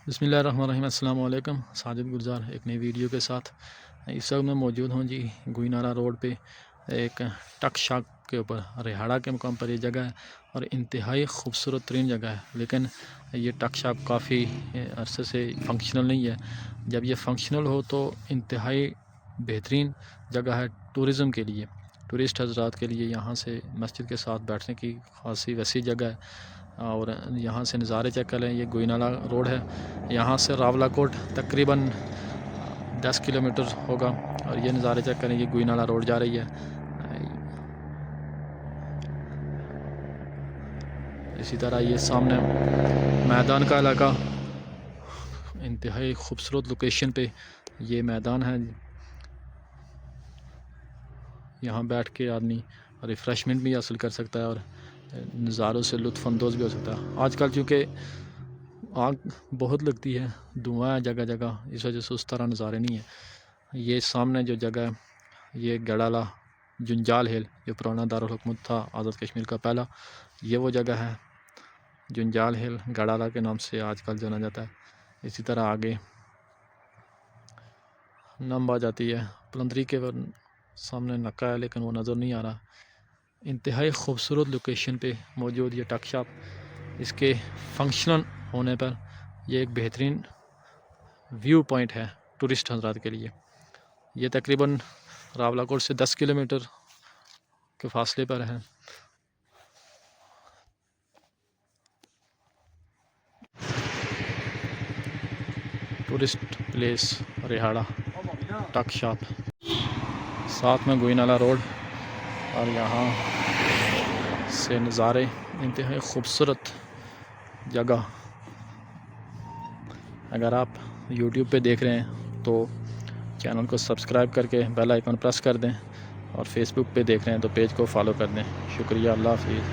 بسم اللہ الرحمن الرحیم۔ السلام علیکم۔ ساجد گلزار ایک نئی ویڈیو کے ساتھ اس وقت میں موجود ہوں جی گوئی نالہ روڈ پہ ایک ٹک شاک کے اوپر رہاڑا کے مقام پر یہ جگہ ہے اور انتہائی خوبصورت ترین جگہ ہے، لیکن یہ ٹک شاک کافی عرصے سے فنکشنل نہیں ہے۔ جب یہ فنکشنل ہو تو انتہائی بہترین جگہ ہے ٹورزم کے لیے، ٹورسٹ حضرات کے لیے یہاں سے مسجد کے ساتھ بیٹھنے کی خاصی وسیع جگہ ہے اور یہاں سے نظارے چیک کر لیں۔ یہ گوئی نالہ روڈ ہے، یہاں سے راولہ کوٹ تقریباً 10 کلومیٹر ہوگا اور یہ نظارے چیک کریں، یہ گوئی نالہ روڈ جا رہی ہے۔ اسی طرح یہ سامنے میدان کا علاقہ، انتہائی خوبصورت لوکیشن پہ یہ میدان ہے، یہاں بیٹھ کے آدمی ریفریشمنٹ بھی حاصل کر سکتا ہے اور نظاروں سے لطف اندوز بھی ہو سکتا ہے۔ آج کل چونکہ آگ بہت لگتی ہے، دھواں ہے جگہ جگہ، اس وجہ سے اس طرح نظارے نہیں ہیں۔ یہ سامنے جو جگہ ہے یہ گڑالہ جنجال ہل، جو پرانا دارالحکومت تھا آزاد کشمیر کا پہلا، یہ وہ جگہ ہے جنجال ہل گڑالہ کے نام سے آج کل جانا جاتا ہے۔ اسی طرح آگے نمب آ جاتی ہے، پلندری کے سامنے نکہ ہے لیکن وہ نظر نہیں آ رہا۔ انتہائی خوبصورت لوکیشن پہ موجود یہ ٹک شاپ، اس کے فنکشنل ہونے پر یہ ایک بہترین ویو پوائنٹ ہے ٹورسٹ حضرات کے لیے۔ یہ تقریباً راولہ کوٹ سے 10 کلومیٹر کے فاصلے پر ہے۔ ٹورسٹ پلیس رہاڑا ٹک شاپ، ساتھ میں گوئی نالہ روڈ اور یہاں سے نظارے، انتہائی خوبصورت جگہ۔ اگر آپ یوٹیوب پہ دیکھ رہے ہیں تو چینل کو سبسکرائب کر کے بیل آئیکن پریس کر دیں، اور فیس بک پہ دیکھ رہے ہیں تو پیج کو فالو کر دیں۔ شکریہ، اللہ حافظ۔